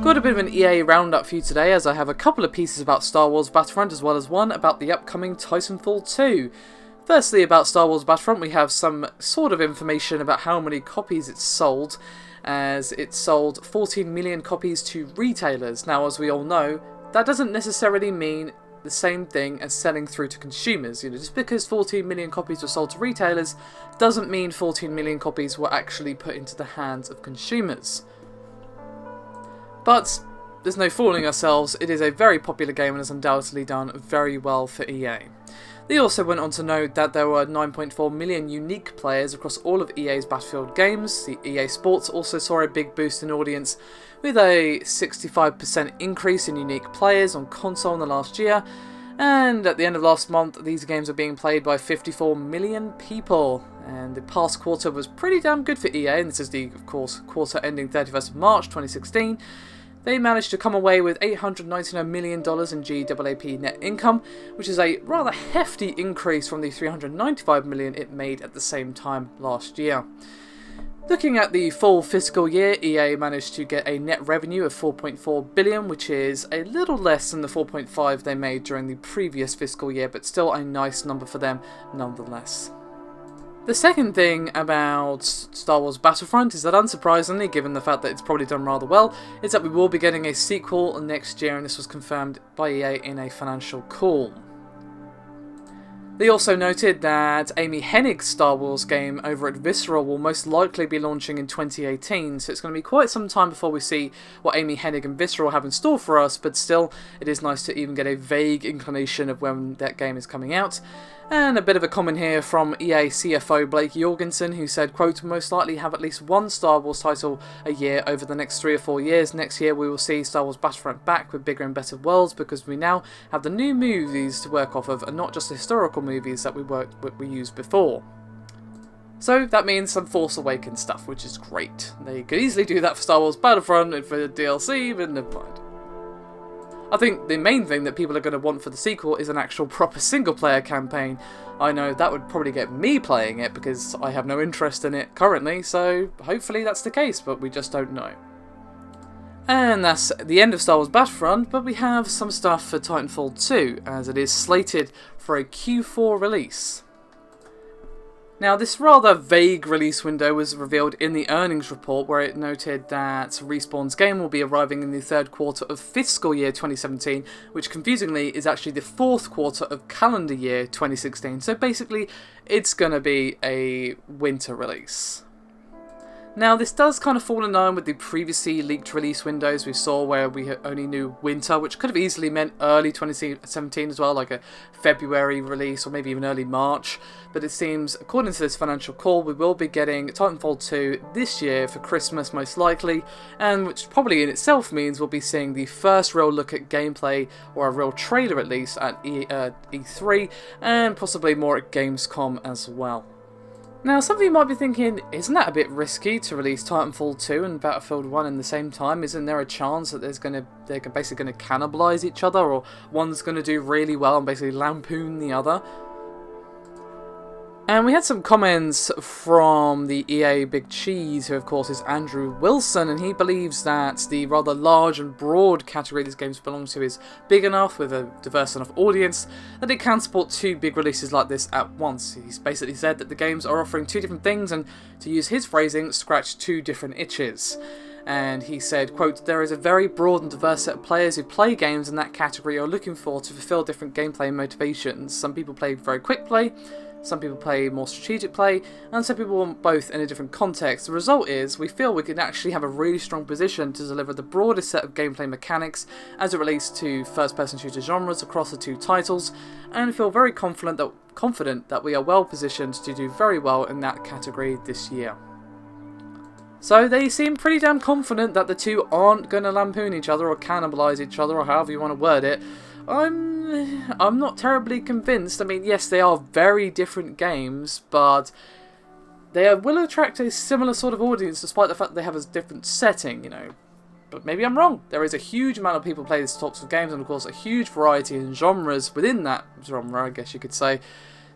Got a bit of an EA roundup for you today, as I have a couple of pieces about Star Wars Battlefront as well as one about the upcoming Titanfall 2. Firstly, about Star Wars Battlefront, we have some sort of information about how many copies it's sold, as it sold 14 million copies to retailers. Now, as we all know, that doesn't necessarily mean the same thing as selling through to consumers. Just because 14 million copies were sold to retailers doesn't mean 14 million copies were actually put into the hands of consumers. But there's no fooling ourselves, it is a very popular game and has undoubtedly done very well for EA. They also went on to note that there were 9.4 million unique players across all of EA's Battlefield games. The EA Sports also saw a big boost in audience, with a 65% increase in unique players on console in the last year, and at the end of last month these games are being played by 54 million people. And the past quarter was pretty damn good for EA, and this is the, of course, quarter ending 31st of March 2016. They managed to come away with $899 million in GAAP net income, which is a rather hefty increase from the $395 million it made at the same time last year. Looking at the full fiscal year, EA managed to get a net revenue of $4.4 billion, which is a little less than the $4.5 they made during the previous fiscal year, but still a nice number for them nonetheless. The second thing about Star Wars Battlefront is that, unsurprisingly, given the fact that it's probably done rather well, is that we will be getting a sequel next year, and this was confirmed by EA in a financial call. They also noted that Amy Hennig's Star Wars game over at Visceral will most likely be launching in 2018, so it's going to be quite some time before we see what Amy Hennig and Visceral have in store for us, but still, it is nice to even get a vague inclination of when that game is coming out. And a bit of a comment here from EA CFO Blake Jorgensen, who said, quote, "Most likely have at least one Star Wars title a year over the next 3 or 4 years. Next year we will see Star Wars Battlefront back with bigger and better worlds, because we now have the new movies to work off of and not just the historical movies that we used before." So that means some Force Awakens stuff, which is great. They could easily do that for Star Wars Battlefront and for the DLC, but never mind. I think the main thing that people are going to want for the sequel is an actual proper single-player campaign. I know that would probably get me playing it because I have no interest in it currently, so hopefully that's the case, but we just don't know. And that's the end of Star Wars Battlefront, but we have some stuff for Titanfall 2, as it is slated for a Q4 release. Now, this rather vague release window was revealed in the earnings report, where it noted that Respawn's game will be arriving in the third quarter of fiscal year 2017, which confusingly is actually the fourth quarter of calendar year 2016. So basically, it's going to be a winter release. Now, this does kind of fall in line with the previously leaked release windows we saw, where we only knew winter, which could have easily meant early 2017 as well, like a February release or maybe even early March. But it seems, according to this financial call, we will be getting Titanfall 2 this year for Christmas most likely, and which probably in itself means we'll be seeing the first real look at gameplay, or a real trailer at least, at E3, and possibly more at Gamescom as well. Now, some of you might be thinking, isn't that a bit risky to release Titanfall 2 and Battlefield 1 in the same time? Isn't there a chance that they're basically going to cannibalize each other, or one's going to do really well and basically lampoon the other? And we had some comments from the EA Big Cheese, who of course is Andrew Wilson, and he believes that the rather large and broad category these games belong to is big enough, with a diverse enough audience, that it can support 2 big releases like this at once. He's basically said that the games are offering 2 different things, and to use his phrasing, scratch 2 different itches. And he said, quote, "There is a very broad and diverse set of players who play games in that category are looking for to fulfill different gameplay motivations. Some people play very quick play, some people play more strategic play, and some people want both in a different context. The result is, we feel we can actually have a really strong position to deliver the broadest set of gameplay mechanics as it relates to first-person shooter genres across the 2 titles, and feel very confident that we are well positioned to do very well in that category this year." So they seem pretty damn confident that the 2 aren't going to lampoon each other or cannibalize each other, or however you want to word it. I'm not terribly convinced. I mean, yes, they are very different games, but they will attract a similar sort of audience despite the fact that they have a different setting, But maybe I'm wrong. There is a huge amount of people play these types of games, and of course a huge variety in genres within that genre, I guess you could say.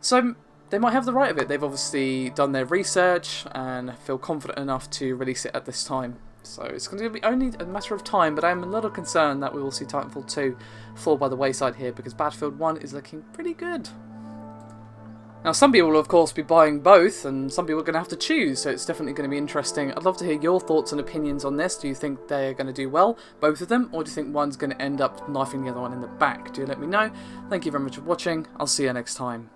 So they might have the right of it. They've obviously done their research and feel confident enough to release it at this time. So it's going to be only a matter of time, but I'm a little concerned that we will see Titanfall 2 fall by the wayside here, because Battlefield 1 is looking pretty good. Now, some people will, of course, be buying both, and some people are going to have to choose, so it's definitely going to be interesting. I'd love to hear your thoughts and opinions on this. Do you think they're going to do well, both of them, or do you think one's going to end up knifing the other one in the back? Do let me know. Thank you very much for watching. I'll see you next time.